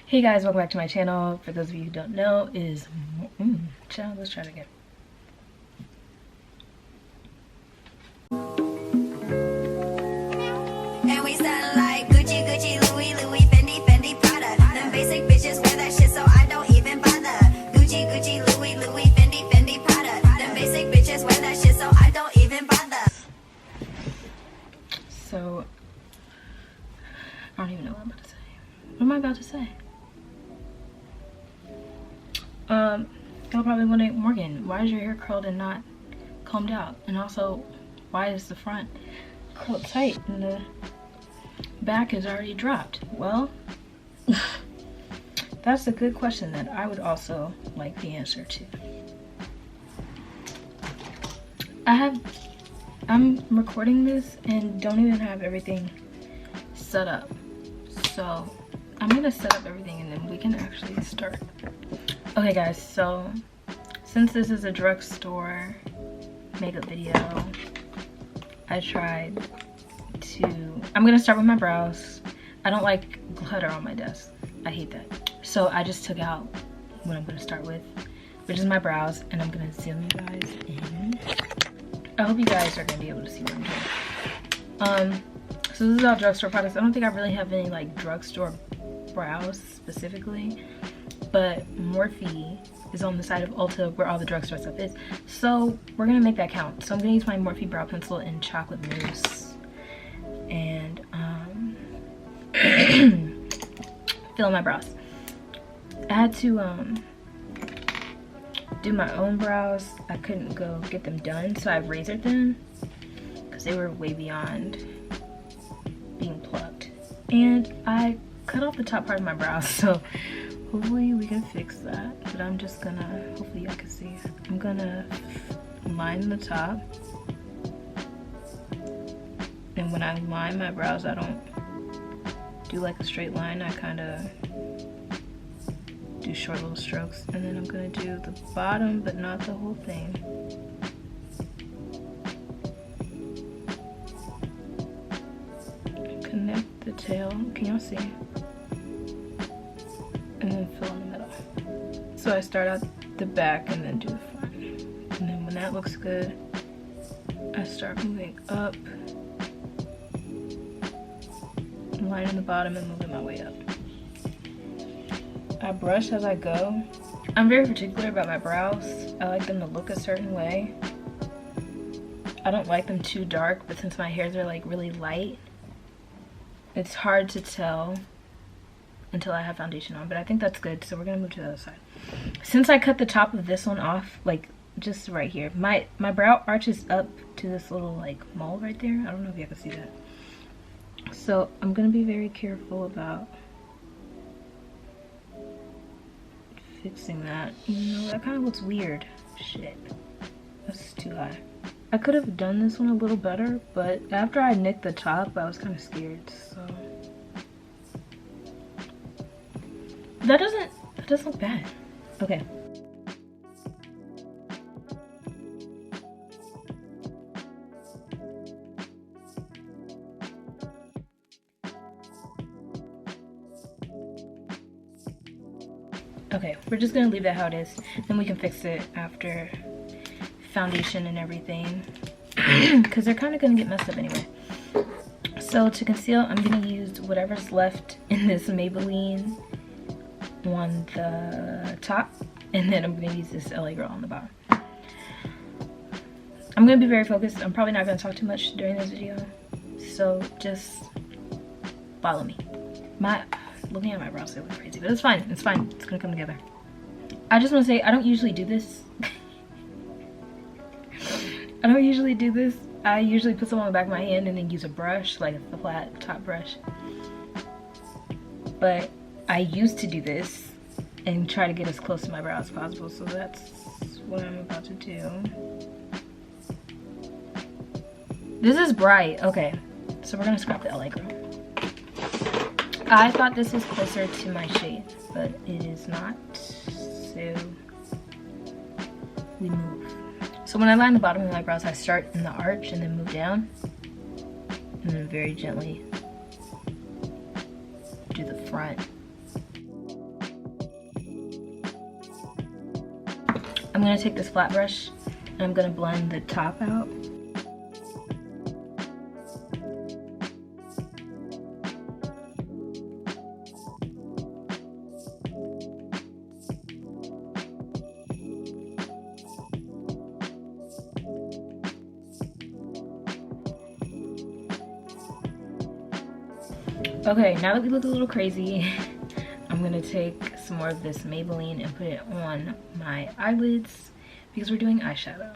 Hey guys, welcome back to my channel. For those of you who don't know, let's try it again. And we sound like Gucci, Gucci, Louis, Louis, Fendi, Fendi, Prada. Them basic bitches wear that shit, so I don't even bother. Gucci, Gucci, Louis, Louis, Fendi, Fendi, Prada. Them basic bitches wear that shit, so I don't even bother. So, I don't even know what I'm about to say. What am I about to say? Y'all probably wondering, Morgan, why is your hair curled and not combed out? And also, why is the front curled tight and the back is already dropped? Well, that's a good question that I would also like the answer to. I'm recording this and don't even have everything set up. So I'm gonna set up everything and then we can actually start. Okay guys, so since this is a drugstore makeup video, I'm gonna start with my brows. I don't like clutter on my desk. I hate that. So I just took out what I'm gonna start with, which is my brows, and I'm gonna zoom you guys in. I hope you guys are gonna be able to see what I'm doing. So this is all drugstore products. I don't think I really have any like drugstore brows specifically, but Morphe is on the side of Ulta where all the drugstore stuff is. So we're gonna make that count. So I'm gonna use my Morphe brow pencil in chocolate mousse and fill in my brows. I had to do my own brows. I couldn't go get them done, so I razored them because they were way beyond being plucked. And I cut off the top part of my brows, so hopefully we can fix that. But I'm just gonna, hopefully y'all can see, I'm gonna line the top. And when I line my brows, I don't do like a straight line. I kind of do short little strokes. And then I'm gonna do the bottom, but not the whole thing. Connect the tail, can y'all see? And then fill in the middle. So I start out the back and then do the front. And then when that looks good, I start moving up, lining the bottom and moving my way up. I brush as I go. I'm very particular about my brows. I like them to look a certain way. I don't like them too dark, but since my hairs are like really light, it's hard to tell until I have foundation on, but I think that's good. So we're gonna move to the other side. Since I cut the top of this one off, like just right here, my brow arches up to this little like mole right there. I don't know if you can see that. So I'm gonna be very careful about fixing that. You know, that kind of looks weird. Shit, that's too high. I could have done this one a little better, but after I nicked the top, I was kind of scared, so. That doesn't look bad. Okay. Okay, we're just gonna leave that how it is. Then we can fix it after foundation and everything. Because they're kind of gonna get messed up anyway. So to conceal, I'm gonna use whatever's left in this Maybelline on the top, and then I'm gonna use this LA Girl on the bottom. I'm gonna be very focused. I'm probably not gonna talk too much during this video, so just follow me. Looking at my brows, they look crazy, but it's fine. It's fine. It's gonna come together. I just want to say I don't usually do this. I don't usually do this. I usually put some on the back of my hand and then use a brush, like a flat top brush. But I used to do this and try to get as close to my brow as possible, so that's what I'm about to do. This is bright. Okay, so we're gonna scrap the LA Girl. I thought this was closer to my shade, but it is not, so we move. So when I line the bottom of my brows, I start in the arch and then move down, and then very gently do the front. I'm gonna take this flat brush and I'm gonna blend the top out. Okay, now that we look a little crazy, I'm gonna take some more of this Maybelline and put it on my eyelids because we're doing eyeshadow.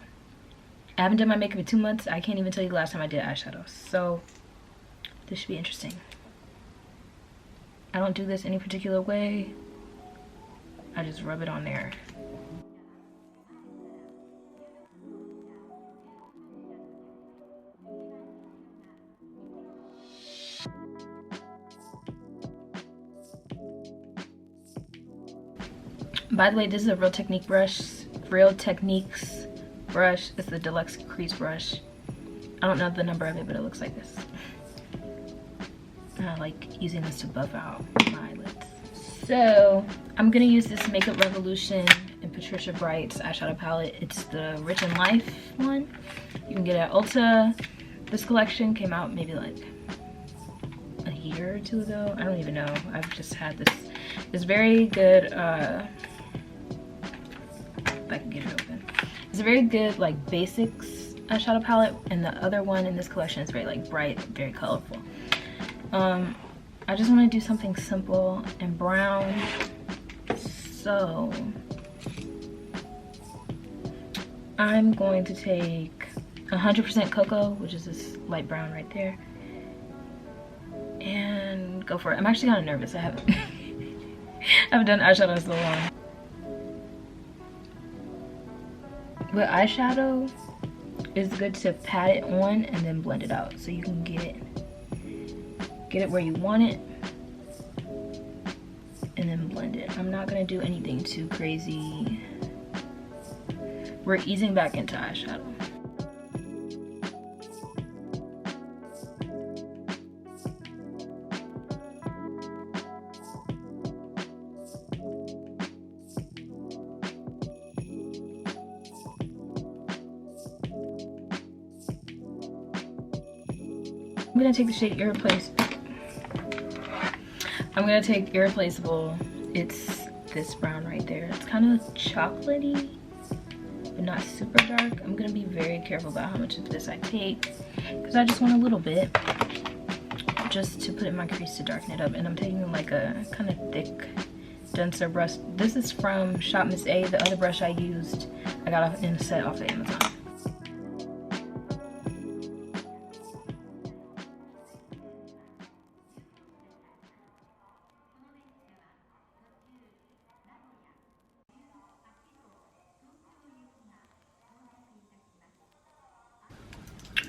I haven't done my makeup in 2 months. I can't even tell you the last time I did eyeshadow. So this should be interesting. I don't do this any particular way. I just rub it on there. By the way, this is a Real Techniques brush. It's the Deluxe Crease brush. I don't know the number of it, but it looks like this. And I like using this to buff out my eyelids. So I'm gonna use this Makeup Revolution and Patricia Bright's eyeshadow palette. It's the Rich in Life one. You can get it at Ulta. This collection came out maybe like a year or 2 ago. I don't even know. I've just had this. It's very good. If I can get it open. It's a very good like basics eyeshadow palette, and the other one in this collection is very like bright, very colorful. I just want to do something simple and brown, so I'm going to take 100% cocoa, which is this light brown right there, and go for it. I'm actually kind of nervous. I haven't done eyeshadow in so long. With eyeshadow, it's good to pat it on and then blend it out so you can get it where you want it and then blend it. I'm not gonna do anything too crazy. We're easing back into eyeshadow. I'm gonna take the shade I'm gonna take Irreplaceable. It's this brown right there. It's kind of chocolatey, but not super dark. I'm gonna be very careful about how much of this I take because I just want a little bit just to put in my crease to darken it up. And I'm taking like a kind of thick, denser brush. This is from Shop Miss A. The other brush I used, I got in a set off of Amazon.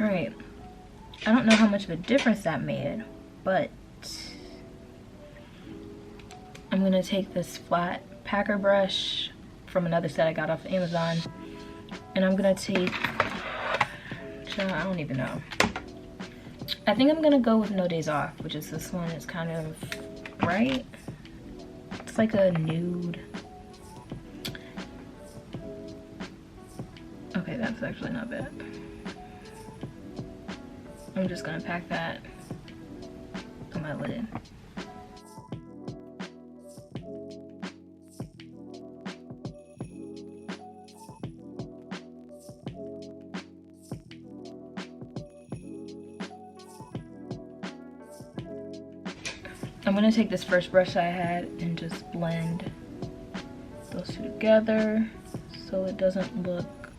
Alright, I don't know how much of a difference that made, but I'm going to take this flat packer brush from another set I got off Amazon, and I'm going to take, I don't even know. I think I'm going to go with No Days Off, which is this one. It's kind of bright. It's like a nude. Okay, that's actually not bad. I'm just gonna pack that on my lid. I'm gonna take this first brush I had and just blend those two together so it doesn't look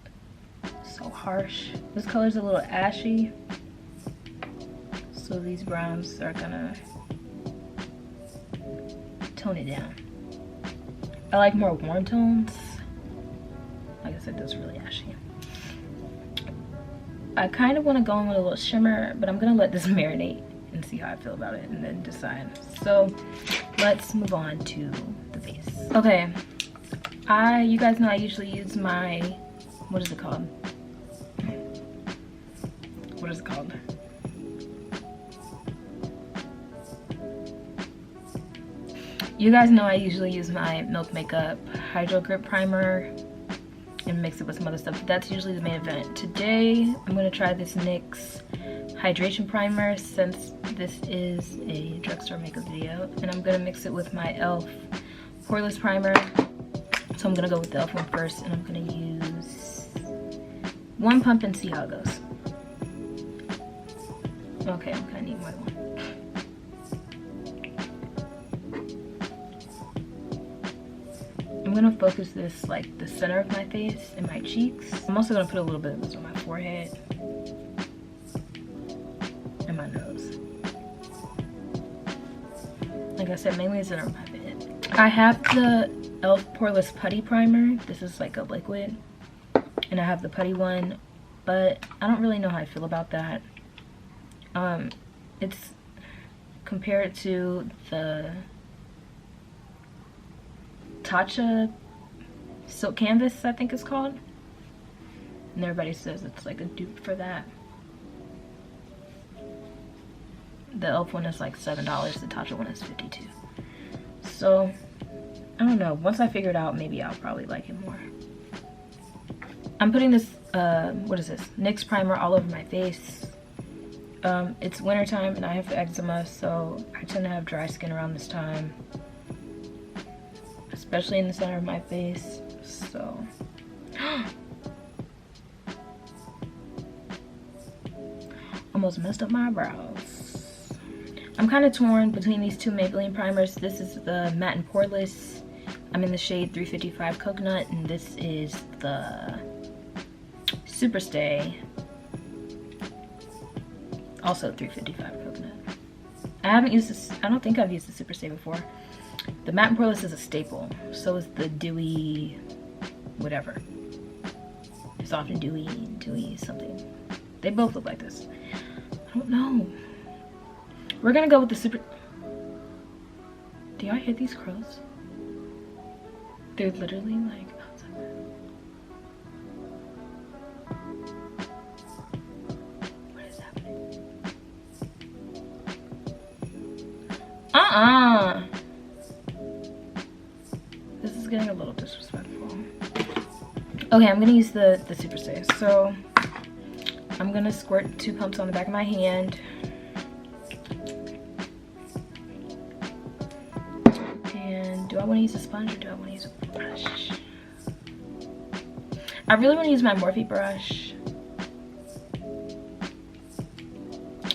so harsh. This color's a little ashy, so these browns are gonna tone it down. I like more warm tones. Like I said, this is really ashy. I kind of want to go in with a little shimmer, but I'm gonna let this marinate and see how I feel about it and then decide. So let's move on to the face. Okay, you guys know I usually use my, what is it called? What is it called? You guys know I usually use my Milk Makeup Hydro Grip Primer. and mix it with some other stuff. But that's usually the main event. Today, I'm gonna try this NYX hydration primer since this is a drugstore makeup video, and I'm gonna mix it with my e.l.f. poreless primer. So I'm gonna go with the e.l.f. one first, and I'm gonna use one pump and see how it goes. Okay, I'm gonna need more than one. I'm gonna focus this like the center of my face and my cheeks. I'm also gonna put a little bit of this on my forehead and my nose. Like I said, mainly the center of my face. I have the e.l.f. poreless putty primer. This is like a liquid, and I have the putty one, but I don't really know how I feel about that. It's compared to the Tatcha silk canvas, I think it's called, and everybody says it's like a dupe for that. The e.l.f. one is like $7, the Tatcha one is $52. So I don't know, once I figure it out, maybe I'll probably like it more. I'm putting this what is this, NYX primer all over my face. It's wintertime and I have eczema, so I tend to have dry skin around this time, especially in the center of my face. So almost messed up my brows. I'm kind of torn between these two Maybelline primers. This is the matte and poreless. I'm in the shade 355 coconut, and this is the superstay, also 355 coconut. I haven't used this, I don't think I've used the superstay before. The matte and poreless is a staple. So is the dewy whatever. It's often dewy something. They both look like this. I don't know. We're gonna go with the super. Do y'all hear these crows? They're literally like outside. What is happening? This is getting a little disrespectful. Okay, I'm gonna use the superstay. So I'm gonna squirt 2 pumps on the back of my hand. And do I want to use a sponge or do I want to use a brush? I really want to use my Morphe brush.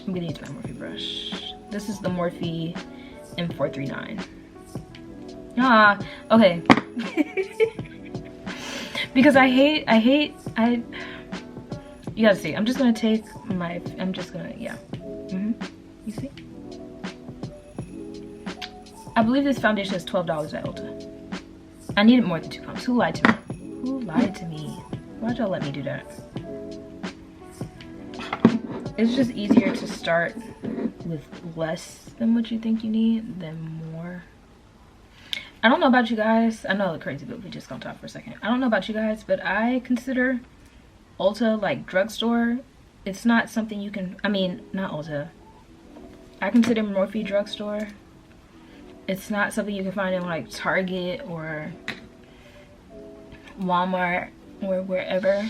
I'm gonna use my Morphe brush. This is the Morphe M439. Okay. Because you gotta see. I'm just gonna take my, yeah. You see? I believe this foundation is $12 at Ulta. I needed more than 2 pumps. Who lied to me? Who lied to me? Why'd y'all let me do that? It's just easier to start with less than what you think you need than more. I don't know about you guys. I know I look crazy, but we're just gonna talk for a second. I don't know about you guys, but I consider Ulta like drugstore. It's not something you can, I mean, not Ulta. I consider Morphe drugstore. It's not something you can find in like Target or Walmart or wherever.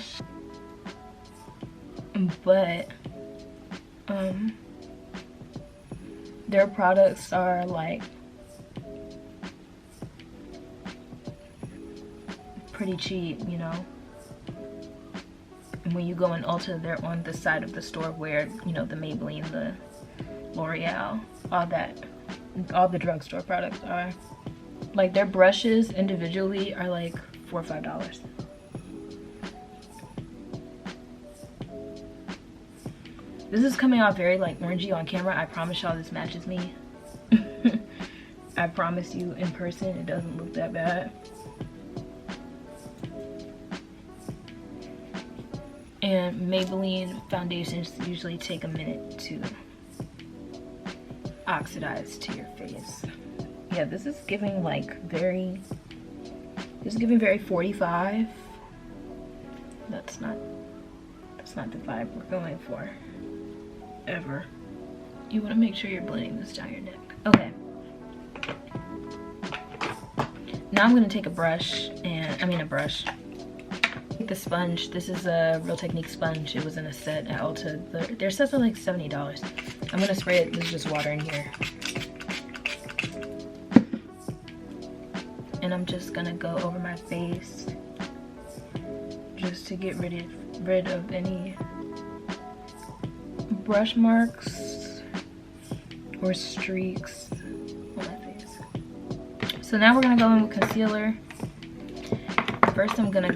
But their products are like pretty cheap, you know. And when you go in Ulta, they're on the side of the store where, you know, the Maybelline, the L'Oreal, all the drugstore products are. Like their brushes individually are like $4 or $5. This is coming out very like orangey on camera. I promise y'all this matches me. I promise you in person it doesn't look that bad. And Maybelline foundations usually take a minute to oxidize to your face. Yeah, this is giving like very 45. That's not the vibe we're going for ever. You want to make sure you're blending this down your neck. Okay, now I'm going to take a brush, and take the sponge. This is a Real Technique sponge. It was in a set at Ulta. Their sets are like $70. I'm gonna spray it. This is just water in here. And I'm just gonna go over my face just to get rid of any brush marks or streaks on my face. So now we're gonna go in with concealer. First I'm gonna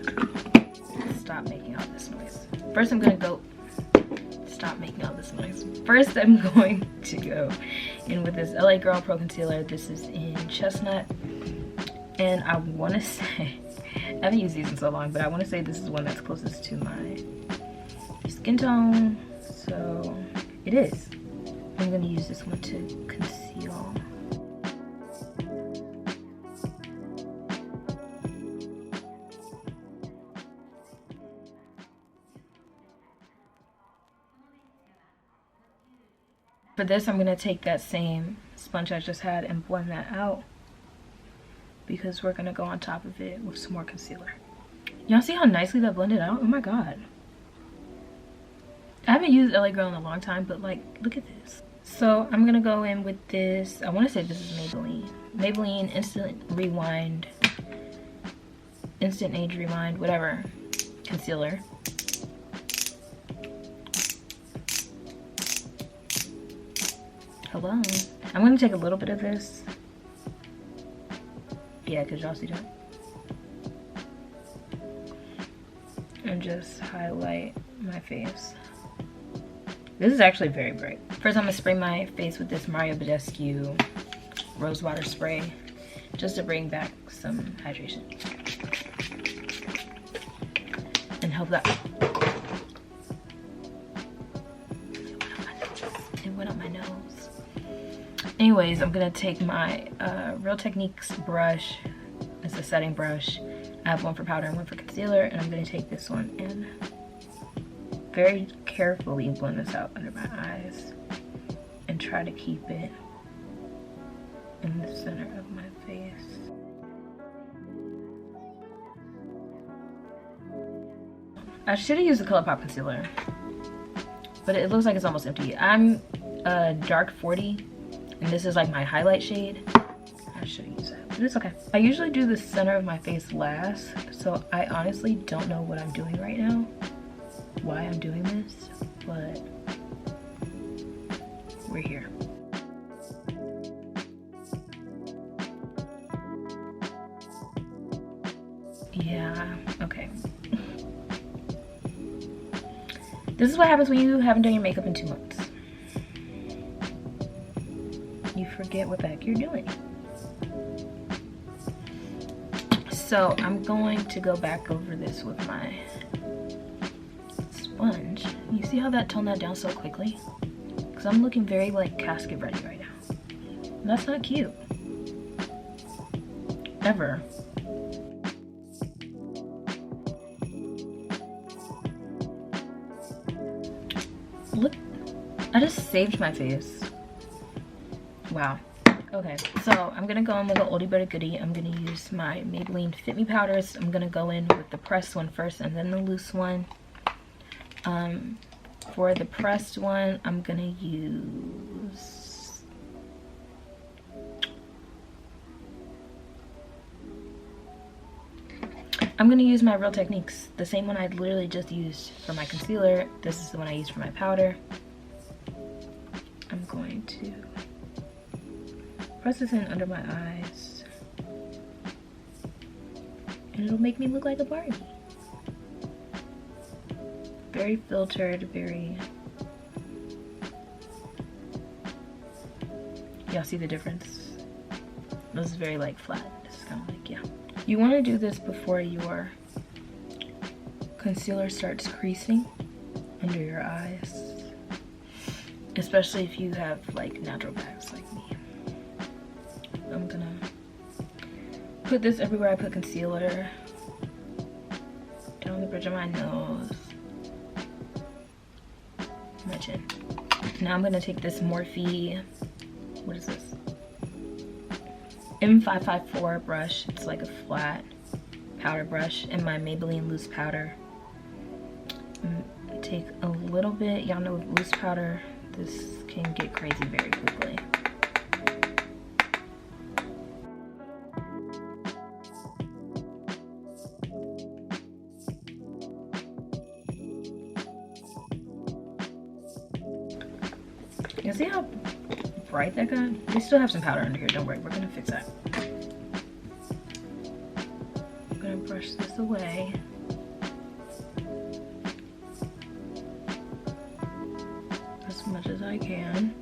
stop making all this noise. First I'm going to go in with this LA Girl Pro Concealer. This is in Chestnut. And I want to say, I haven't used these in so long, but I want to say this is one that's closest to my skin tone. So it is. I'm going to use this one to conceal. For this, I'm going to take that same sponge I just had and blend that out, because we're going to go on top of it with some more concealer. Y'all see how nicely that blended out? Oh my god. I haven't used LA Girl in a long time, but like, look at this. So I'm going to go in with this, I want to say this is Maybelline. Maybelline Instant Age Rewind, whatever, concealer. Hello. I'm going to take a little bit of this. Yeah, because y'all see that. And just highlight my face. This is actually very bright. First, I'm going to spray my face with this Mario Badescu Rose Water Spray, just to bring back some hydration. And help that. It went up my nose. Anyways, I'm gonna take my Real Techniques brush. It's a setting brush. I have one for powder and one for concealer, and I'm gonna take this one and very carefully blend this out under my eyes and try to keep it in the center of my face. I should have used the ColourPop concealer, but it looks like it's almost empty. I'm dark 40. And this is like my highlight shade. I should use that, but it's okay. I usually do the center of my face last, so I honestly don't know what I'm doing right now, why I'm doing this, but we're here. Yeah, okay. This is what happens when you haven't done your makeup in 2 months. You forget what the heck you're doing. So I'm going to go back over this with my sponge. You see how that toned that down so quickly? Because I'm looking very like casket ready right now. And that's not cute. Ever. Look, I just saved my face. Wow. Okay, so I'm gonna go in with an oldie but a goodie. I'm gonna use my Maybelline Fit Me powders. I'm gonna go in with the pressed one first and then the loose one. For the pressed one, I'm gonna use my Real Techniques, the same one I literally just used for my concealer. This is the one I used for my powder. I'm going to press this in under my eyes, and it'll make me look like a Barbie. Very filtered, very... Y'all see the difference? This is very like flat. This is kind of like, yeah. You want to do this before your concealer starts creasing under your eyes, especially if you have like natural bags like me. I'm gonna put this everywhere I put concealer. Down the bridge of my nose. My chin. Now I'm gonna take this Morphe, what is this? M554 brush. It's like a flat powder brush, and my Maybelline loose powder. take a little bit. Y'all know with loose powder, this can get crazy very quickly. You see how bright that got? We still have some powder under here, don't worry, we're gonna fix that. I'm gonna brush this away. As much as I can.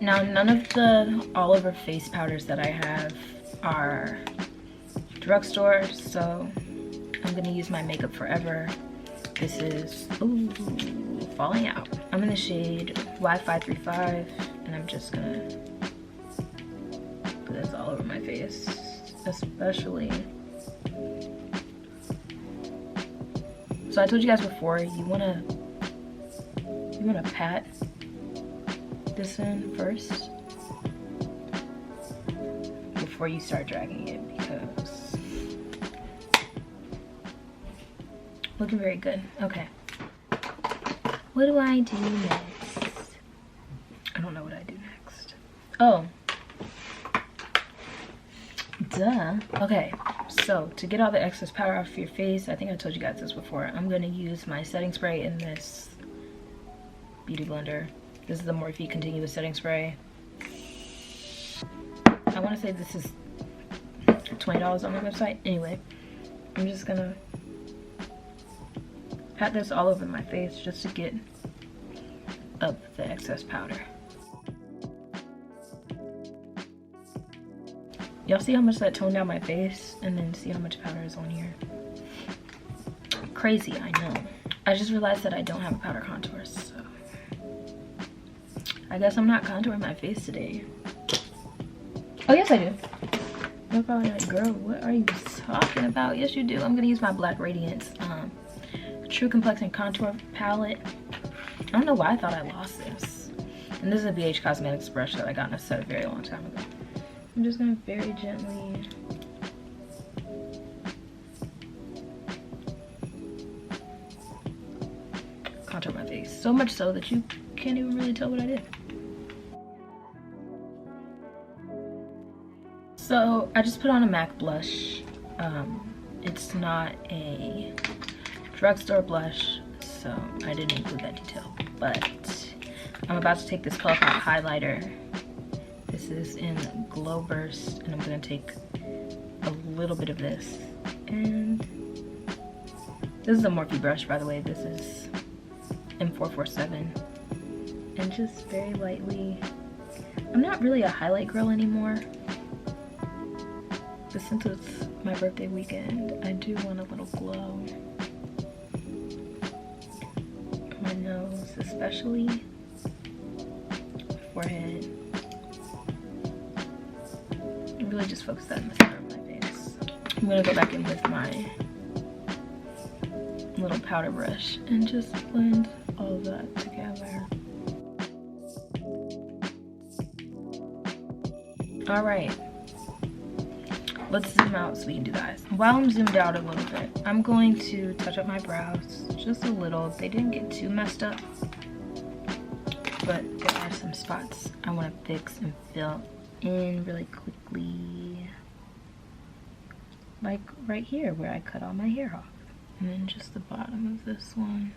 Now, none of the all over face powders that I have are drugstore, so I'm gonna use my Makeup Forever. This is, ooh, falling out. I'm in the shade Y535, and I'm just gonna put this all over my face, especially. So I told you guys before, you wanna pat this in first before you start dragging it, because looking very good. Okay. What do I do next? I don't know what I do next. Oh. Duh. Okay. So, to get all the excess powder off your face, I think I told you guys this before, I'm going to use my setting spray in this beauty blender. This is the Morphe Continuous Setting Spray. I want to say this is $20 on my website. Anyway, I'm just going to pat this all over my face just to get up the excess powder. Y'all see how much that toned down my face, and then see how much powder is on here? Crazy, I know. I just realized that I don't have a powder contour, so I guess I'm not contouring my face today. Oh yes I do. You're probably like, girl, what are you talking about? Yes you do. I'm gonna use my Black Radiance True Complexion Contour Palette. I don't know why I thought I lost this. And this is a BH Cosmetics brush that I got in a set a very long time ago. I'm just gonna very gently contour my face. So much so that you can't even really tell what I did. So I just put on a MAC blush. It's not a drugstore blush, so I didn't include that detail, but I'm about to take this ColourPop highlighter. This is in Glow Burst, and I'm gonna take a little bit of this, and this is a Morphe brush, by the way. This is M447, and just very lightly. I'm not really a highlight girl anymore, but since it's my birthday weekend, I do want a little glow. My nose especially, forehead. Really just focus that in the center of my face. I'm gonna go back in with my little powder brush and just blend all of that together. All right, let's zoom out so we can do that. While I'm zoomed out a little bit, I'm going to touch up my brows just a little. They didn't get too messed up, but there are some spots I want to fix and fill in really quickly, like right here where I cut all my hair off, and then just the bottom of this one.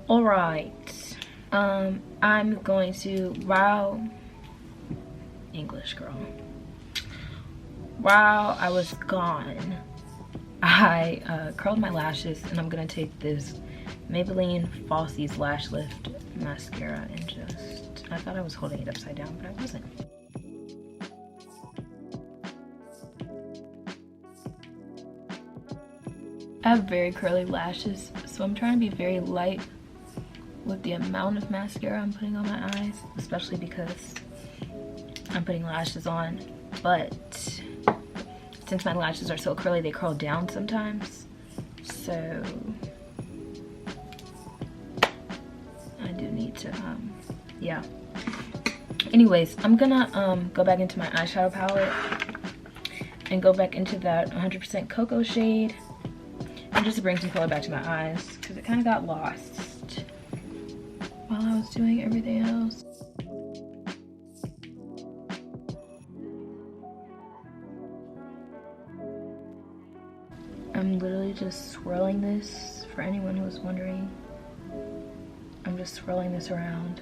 All right, I'm going to, while English girl, while I was gone, I curled my lashes, and I'm gonna take this Maybelline Falsies Lash Lift mascara and just, I thought I was holding it upside down, but I wasn't. I have very curly lashes, so I'm trying to be very light with the amount of mascara I'm putting on my eyes, especially because I'm putting lashes on, but since my lashes are so curly, they curl down sometimes, so I do need to, yeah. Anyways, I'm gonna go back into my eyeshadow palette and go back into that 100% cocoa shade, and just to bring some color back to my eyes because it kind of got lost while I was doing everything else. I'm literally just swirling this for anyone who's wondering. I'm just swirling this around.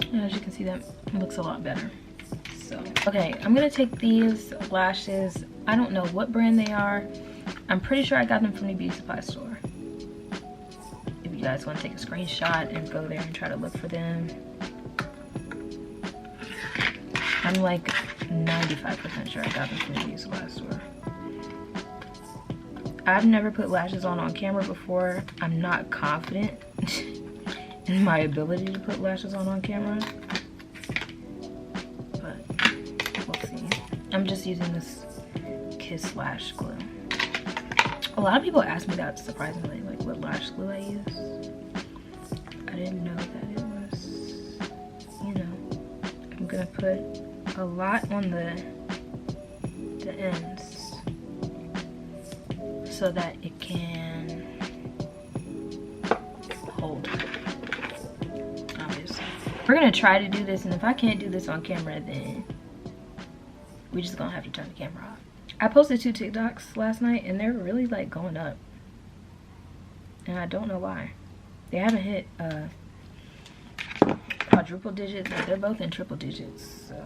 And as you can see, that looks a lot better. So, okay, I'm gonna take these lashes. I don't know what brand they are. I'm pretty sure I got them from the beauty supply store. If you guys want to take a screenshot and go there and try to look for them. I'm like 95% sure I got them from the beauty supply store. I've never put lashes on camera before. I'm not confident in my ability to put lashes on camera. But we'll see. I'm just using this Kiss Lash Glue. A lot of people ask me that, surprisingly, like what lash glue I use. I didn't know that it was, you know. I'm gonna put a lot on the ends so that it can hold, obviously. We're gonna try to do this, and if I can't do this on camera, then we're just gonna have to turn the camera off. I posted 2 TikToks last night, and they're really like going up, and I don't know why. They haven't hit quadruple digits, but they're both in triple digits, so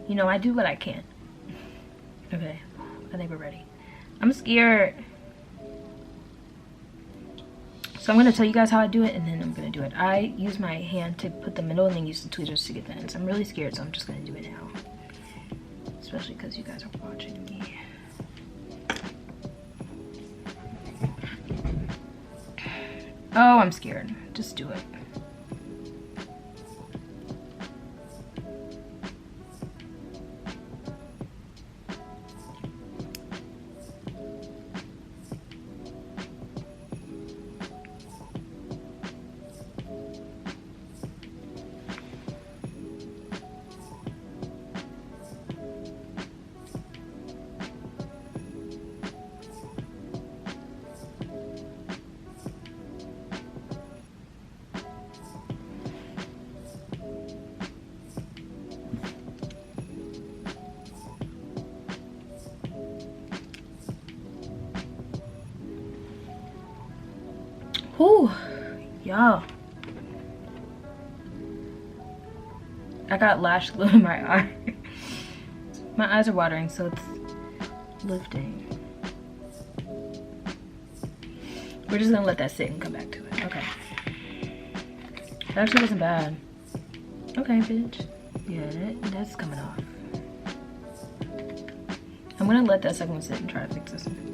you know, I do what I can. Okay, I think we're ready. I'm scared. So I'm gonna tell you guys how I do it, and then I'm gonna do it. I use my hand to put the middle and then use the tweezers to get the ends. I'm really scared, so I'm just gonna do it now. Especially because you guys are watching me. Oh, I'm scared. Just do it. Whew, y'all. I got lash glue in my eye. My eyes are watering, so it's lifting. We're just gonna let that sit and come back to it. Okay. That actually wasn't bad. Okay, bitch. Yeah, that's coming off. I'm gonna let that second one sit and try to fix this one.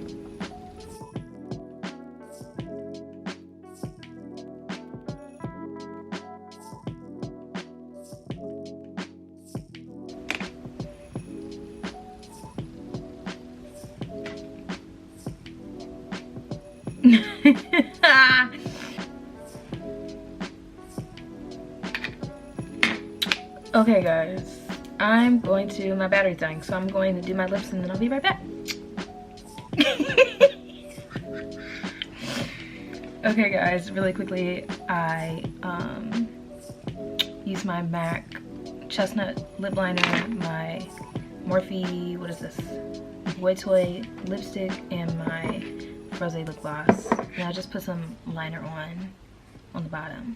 Okay guys, I'm going to, my battery's dying, so I'm going to do my lips and then I'll be right back. Okay guys, really quickly, I use my MAC Chestnut lip liner, my Morphe, what is this, Boy Toy lipstick, and my Frose lip gloss, and I just put some liner on the bottom.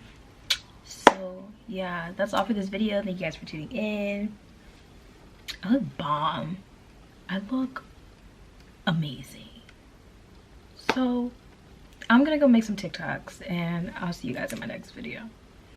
So yeah, that's all for this video. Thank you guys for tuning in. I look bomb. I look amazing. So I'm gonna go make some TikToks, and I'll see you guys in my next video.